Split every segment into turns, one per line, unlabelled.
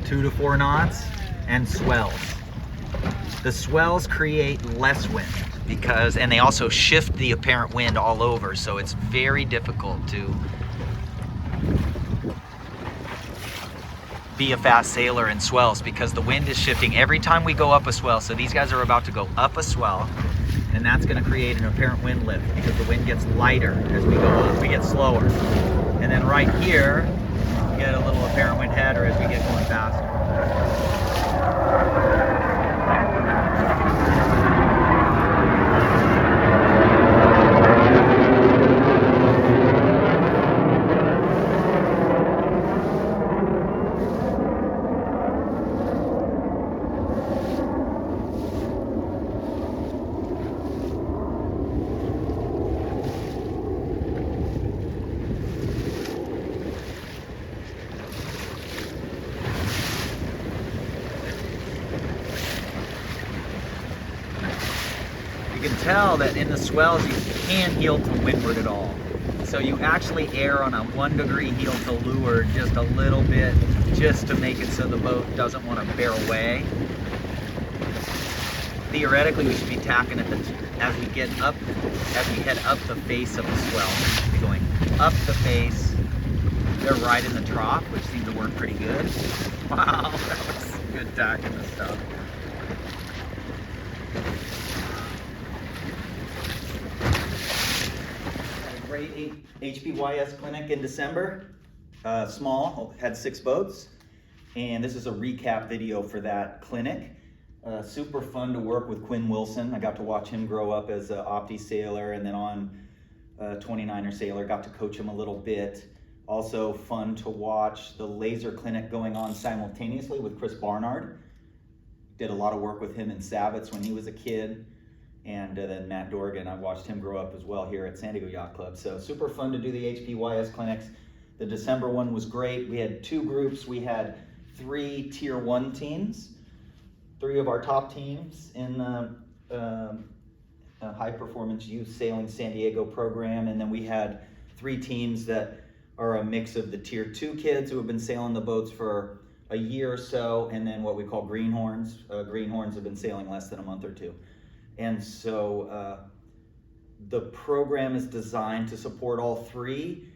2 to 4 knots, and swells. The swells create less wind and they also shift the apparent wind all over, so it's very difficult to be a fast sailor in swells because the wind is shifting every time we go up a swell. So these guys are about to go up a swell, and that's going to create an apparent wind lift because the wind gets lighter as we go up, we get slower. And then right here, we get a little apparent wind header as we get going faster. You can tell that in the swells you can't heel to windward at all. So you actually err on a 1 degree heel to leeward just a little bit, just to make it so the boat doesn't want to bear away. Theoretically, we should be tacking at as we head up the face of the swell. We're going up the face. They're right in the trough, which seems to work pretty good. Wow, that was good tacking this stuff. Great HPYS clinic in December, small, had 6 boats, and this is a recap video for that clinic. Super fun to work with Quinn Wilson. I got to watch him grow up as an Opti sailor and then on 29er sailor, got to coach him a little bit. Also fun to watch the laser clinic going on simultaneously with Chris Barnard. Did a lot of work with him in Sabbats when he was a kid. And then Matt Dorgan, I watched him grow up as well here at San Diego Yacht Club. So super fun to do the HPYS clinics. The December one was great. We had 2 groups. We had 3 tier 1 teams, 3 of our top teams in the high performance youth sailing San Diego program. And then we had 3 teams that are a mix of the tier 2 kids who have been sailing the boats for a year or so, and then what we call greenhorns. Greenhorns have been sailing less than a month or 2. And so the program is designed to support all 3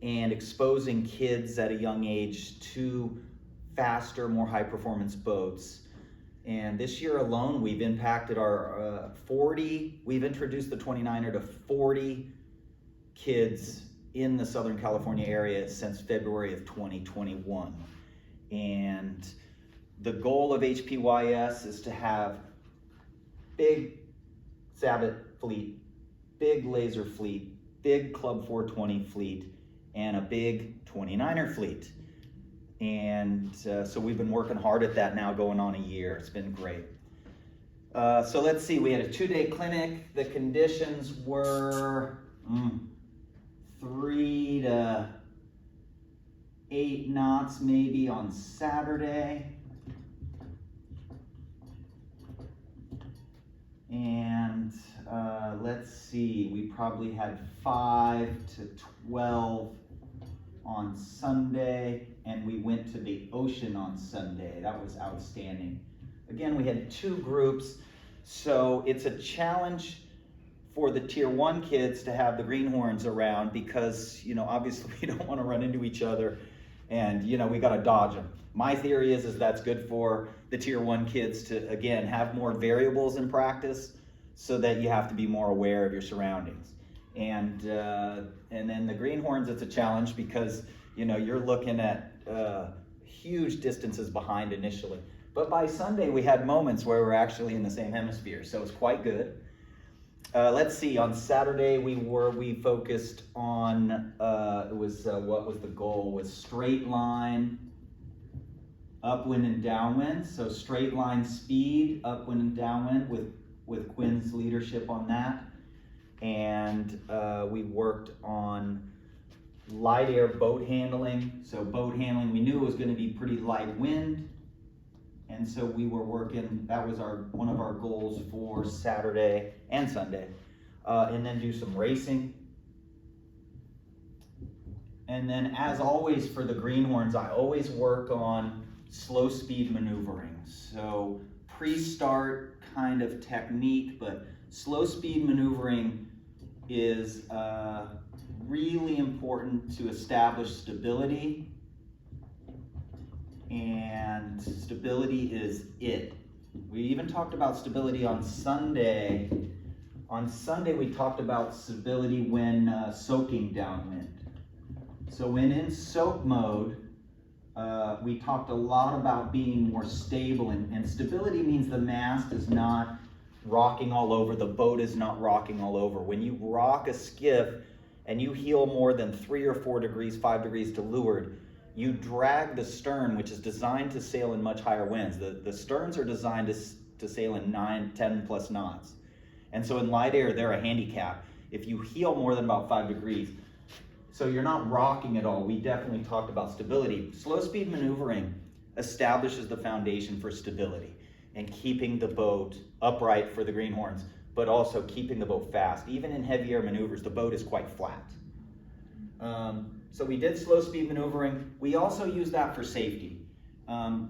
and exposing kids at a young age to faster, more high performance boats. And this year alone, we've impacted our we've introduced the 29er to 40 kids in the Southern California area since February of 2021. And the goal of HPYS is to have big Sabbat fleet, big laser fleet, big Club 420 fleet, and a big 29er fleet. And so we've been working hard at that now going on a year. It's been great. So let's see, we had a 2-day clinic. The conditions were 3 to 8 knots maybe on Saturday. And let's see, we probably had 5 to 12 on Sunday, and we went to the ocean on Sunday. That was outstanding. Again, we had 2 groups, so it's a challenge for the tier 1 kids to have the greenhorns around because, you know, obviously we don't want to run into each other and, you know, we got to dodge them. My theory is that's good for the tier 1 kids to, again, have more variables in practice so that you have to be more aware of your surroundings. And then the greenhorns, it's a challenge because, you know, you're looking at huge distances behind initially. But by Sunday, we had moments where we're actually in the same hemisphere, so it's quite good. Let's see, on Saturday we focused on, what was the goal? Was straight line, upwind and downwind. So straight line speed, upwind and downwind with Quinn's leadership on that. And we worked on light air boat handling. So boat handling, we knew it was going to be pretty light wind. And so we were working, that was one of our goals for Saturday and Sunday. And then do some racing. And then as always for the greenhorns, I always work on slow speed maneuvering. So pre-start kind of technique, but slow speed maneuvering is really important to establish stability, and stability is it. We even talked about stability on Sunday. On Sunday we talked about stability when soaking downwind. So when in soak mode, we talked a lot about being more stable, and stability means the mast is not rocking all over, the boat is not rocking all over. When you rock a skiff and you heel more than 3 or 4 degrees, 5 degrees to leeward, you drag the stern, which is designed to sail in much higher winds. The sterns are designed to sail in 9, 10 plus knots. And so in light air, they're a handicap if you heel more than about 5 degrees. So you're not rocking at all. We definitely talked about stability. Slow speed maneuvering establishes the foundation for stability and keeping the boat upright for the greenhorns, but also keeping the boat fast. Even in heavy air maneuvers, the boat is quite flat. So we did slow speed maneuvering. We also use that for safety.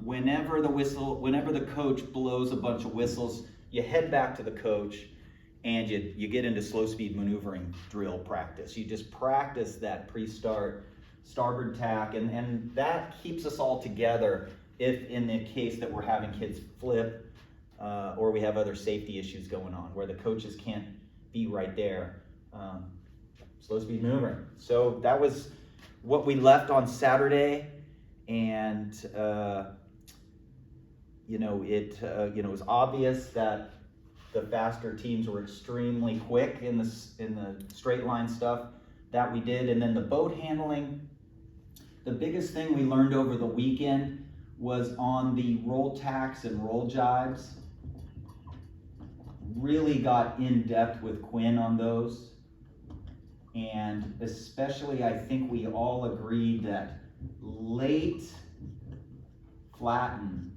Whenever the coach blows a bunch of whistles, you head back to the coach and you get into slow speed maneuvering drill practice. You just practice that pre-start starboard tack, and that keeps us all together if in the case that we're having kids flip or we have other safety issues going on where the coaches can't be right there. Slow speed maneuvering. So that was what we left on Saturday, and it was obvious that the faster teams were extremely quick in the straight line stuff that we did. And then the boat handling, the biggest thing we learned over the weekend was on the roll tacks and roll jibes. Really got in depth with Quinn on those. And especially, I think we all agreed that late flatten,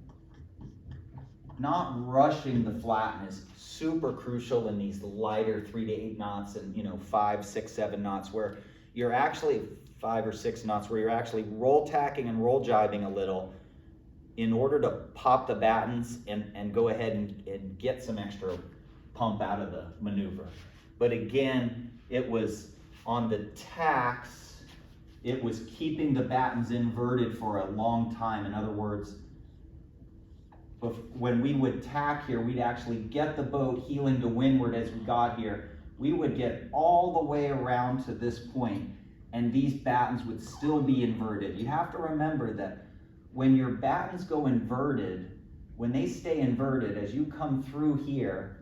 not rushing the flatten, is super crucial in these lighter 3 to 8 knots and 5, 6, 7 knots where you're actually 5 or 6 knots where you're actually roll tacking and roll jibing a little in order to pop the battens and go ahead and get some extra pump out of the maneuver. But again, it was on the tacks, it was keeping the battens inverted for a long time. In other words, when we would tack here, we'd actually get the boat heeling to windward as we got here. We would get all the way around to this point, and these battens would still be inverted. You have to remember that when your battens go inverted, when they stay inverted, as you come through here,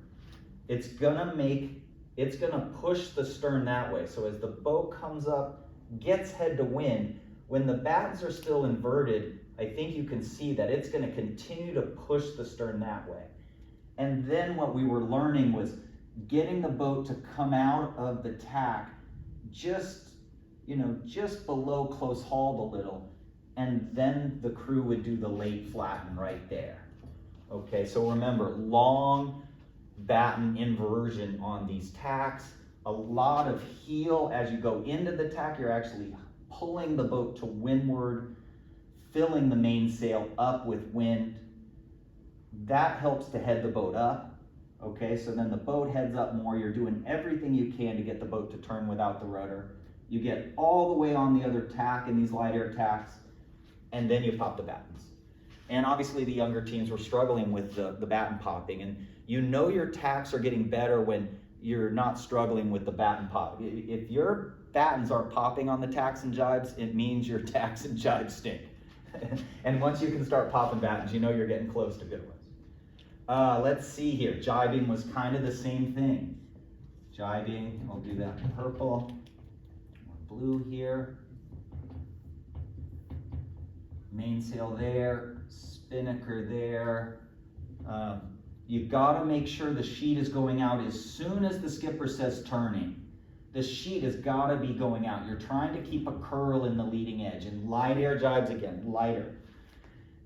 it's gonna push the stern that way. So as the boat comes up, gets head to wind, when the battens are still inverted, I think you can see that it's going to continue to push the stern that way. And then what we were learning was getting the boat to come out of the tack just below close hauled a little, and then the crew would do the late flatten right there. Okay, so remember, long batten inversion on these tacks, a lot of heel. As you go into the tack, you're actually pulling the boat to windward, filling the mainsail up with wind. That helps to head the boat up. Okay, so then the boat heads up more. You're doing everything you can to get the boat to turn without the rudder. You get all the way on the other tack in these light air tacks, and then you pop the battens. And obviously the younger teams were struggling with the batten popping, and your tacks are getting better when you're not struggling with the batten pop. If your battens are popping on the tacks and jibes, it means your tacks and jibes stink. And once you can start popping battens, you're getting close to good ones. Let's see here. Jibing was kind of the same thing. Jibing, I'll do that in purple. Blue here. Mainsail there, spinnaker there. You've got to make sure the sheet is going out as soon as the skipper says turning. The sheet has got to be going out. You're trying to keep a curl in the leading edge, and light air jibes again, lighter.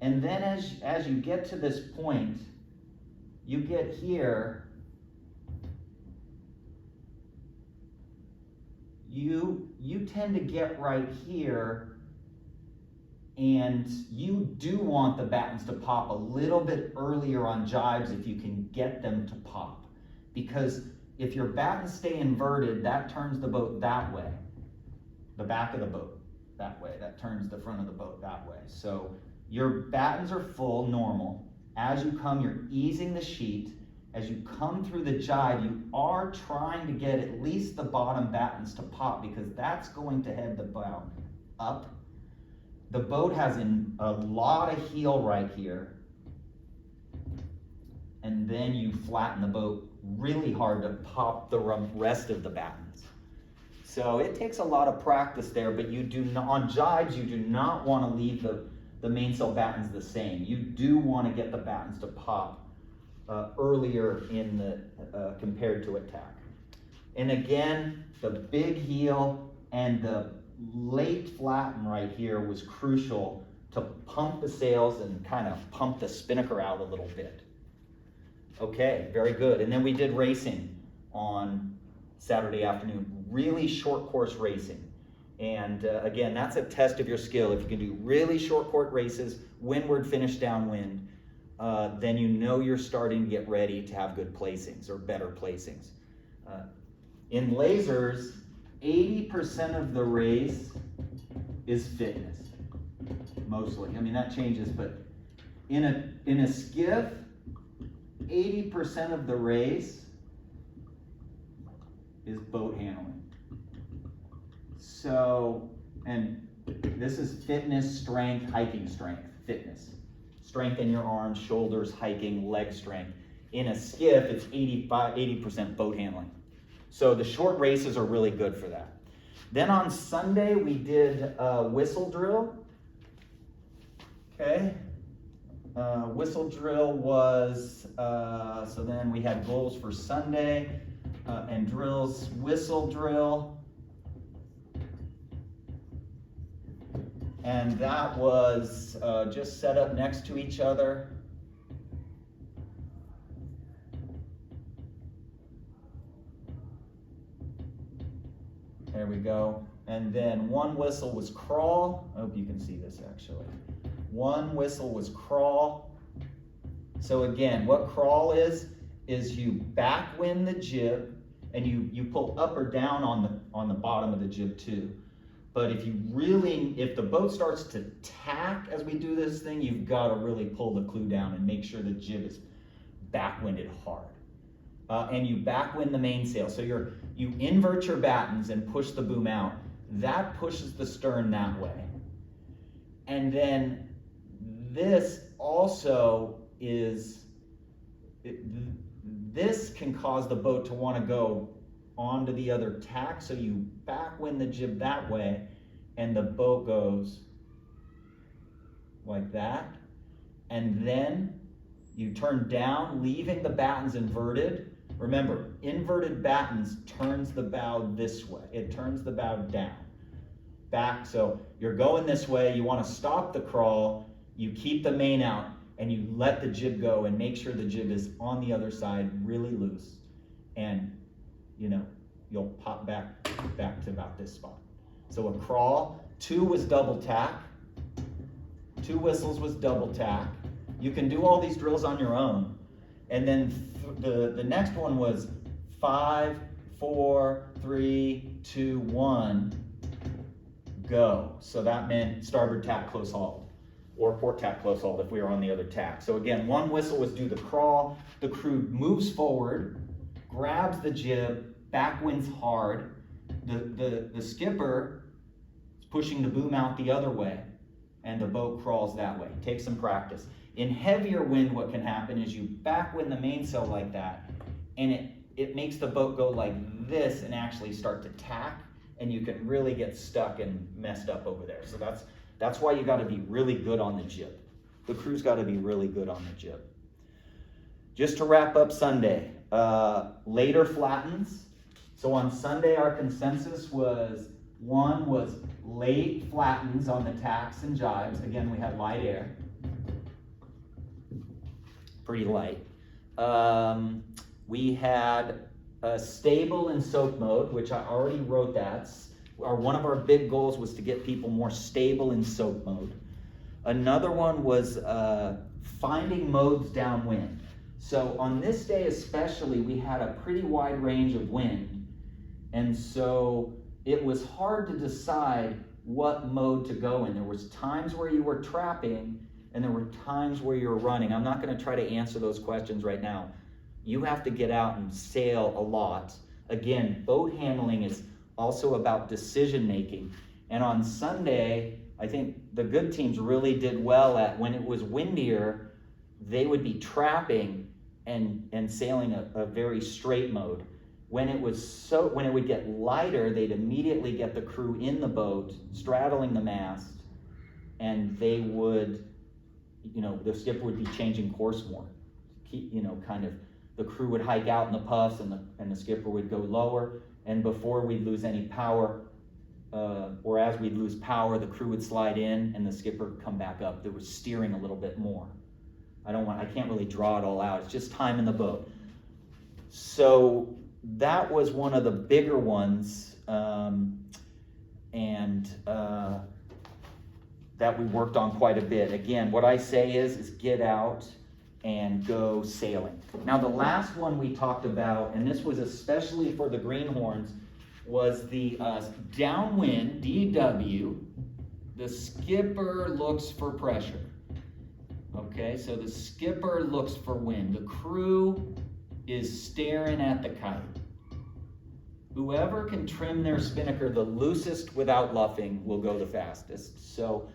And then as you get to this point, you get here, you tend to get right here And you do want the battens to pop a little bit earlier on jibes if you can get them to pop. Because if your battens stay inverted, that turns the boat that way. The back of the boat that way. That turns the front of the boat that way. So your battens are full, normal. As you come, you're easing the sheet. As you come through the jibe, you are trying to get at least the bottom battens to pop, because that's going to head the bow up. The boat has a lot of heel right here. And then you flatten the boat really hard to pop the rest of the battens. So it takes a lot of practice there, but you do not, on jibes, you do not want to leave the mainsail battens the same. You do want to get the battens to pop earlier in the compared to attack. And again, the big heel and the late flatten right here was crucial to pump the sails and kind of pump the spinnaker out a little bit. Okay, very good. And then we did racing on Saturday afternoon, really short course racing. And again, that's a test of your skill. If you can do really short course races, windward finish downwind, then you know you're starting to get ready to have good placings or better placings. In lasers, 80% of the race is fitness, mostly. I mean, that changes, but in a skiff, 80% of the race is boat handling. So, and this is fitness, strength, hiking strength, fitness. Strength in your arms, shoulders, hiking, leg strength. In a skiff, it's 80% boat handling. So the short races are really good for that. Then on Sunday, we did a whistle drill. Okay. Whistle drill was, so then we had goals for Sunday and drills. Whistle drill. And that was just set up next to each other. There we go. And then one whistle was crawl. I hope you can see this actually. One whistle was crawl. So again, what crawl is you backwind the jib and you pull up or down on the bottom of the jib too. But if the boat starts to tack as we do this thing, you've got to really pull the clew down and make sure the jib is backwinded hard. And you backwind the mainsail. So you invert your battens and push the boom out. That pushes the stern that way. And then this also this can cause the boat to want to go onto the other tack. So you backwind the jib that way and the boat goes like that. And then you turn down, leaving the battens inverted. Remember, inverted battens turns the bow this way. It turns the bow down. Back, so you're going this way, you want to stop the crawl, you keep the main out, and you let the jib go and make sure the jib is on the other side really loose. And, you'll pop back to about this spot. So a crawl, 2 was double tack, 2 whistles was double tack. You can do all these drills on your own. And then the next one was 5, 4, 3, 2, 1, go. So that meant starboard tack close hauled, or port tack close hauled if we were on the other tack. So again, 1 whistle was do the crawl. The crew moves forward, grabs the jib, backwinds hard. The skipper is pushing the boom out the other way, and the boat crawls that way. Take some practice. In heavier wind, what can happen is you backwind the mainsail like that, and it makes the boat go like this and actually start to tack, and you can really get stuck and messed up over there. So that's why you got to be really good on the jib. The crew's got to be really good on the jib. Just to wrap up Sunday, later flattens. So on Sunday, our consensus was 1 was late flattens on the tacks and jibes. Again, we had light air. Pretty light. We had stable in soak mode, which I already wrote that. One of our big goals was to get people more stable in soak mode. Another one was finding modes downwind. So on this day especially, we had a pretty wide range of wind, and so it was hard to decide what mode to go in. There was times where you were trapping, and there were times where you were running. I'm not going to try to answer those questions right now. You have to get out and sail a lot. Again, boat handling is also about decision making. And on Sunday, I think the good teams really did well at, when it was windier, they would be trapping and sailing a very straight mode. When it would get lighter, they'd immediately get the crew in the boat, straddling the mast, and they would, the skipper would be changing course more. The crew would hike out in the puffs, and the skipper would go lower, and before we'd lose any power, or as we'd lose power, the crew would slide in and the skipper would come back up. There was steering a little bit more. I can't really draw it all out. It's just time in the boat. So that was one of the bigger ones, that we worked on quite a bit. Again, what I say is get out and go sailing. Now the last one we talked about, and this was especially for the greenhorns, was the downwind, DW, the skipper looks for pressure. Okay, so the skipper looks for wind. The crew is staring at the kite. Whoever can trim their spinnaker the loosest without luffing will go the fastest. So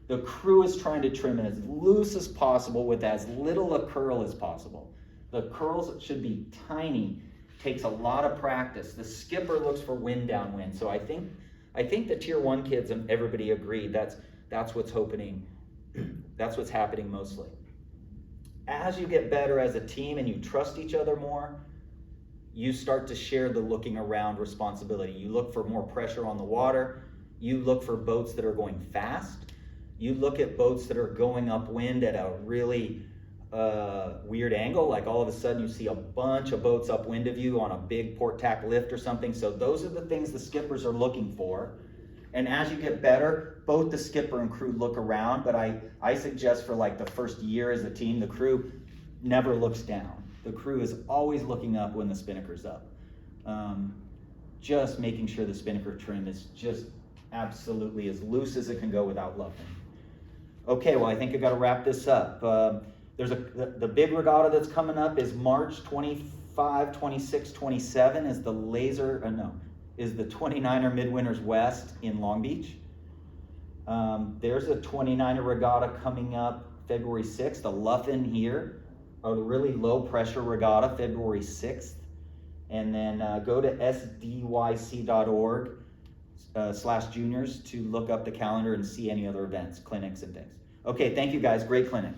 the crew is trying to trim it as loose as possible with as little a curl as possible. The curls should be tiny. Takes a lot of practice. The skipper looks for wind downwind. So I think the Tier 1 kids and everybody agreed that's what's happening. That's what's happening mostly. As you get better as a team and you trust each other more, you start to share the looking around responsibility. You look for more pressure on the water. You look for boats that are going fast. You look at boats that are going upwind at a really weird angle, like all of a sudden you see a bunch of boats upwind of you on a big port tack lift or something. So those are the things the skippers are looking for. And as you get better, both the skipper and crew look around, but I suggest for like the first year as a team, the crew never looks down. The crew is always looking up when the spinnaker's up. Just making sure the spinnaker trim is just absolutely as loose as it can go without luffing. Okay, well I think I got to wrap this up. The big regatta that's coming up is March 25, 26, 27 is the is the 29er Midwinters West in Long Beach. There's a 29er regatta coming up February 6th, a luff-in here, a really low pressure regatta February 6th. And then go to sdyc.org/juniors to look up the calendar and see any other events, clinics and things. Okay, thank you guys, great clinic.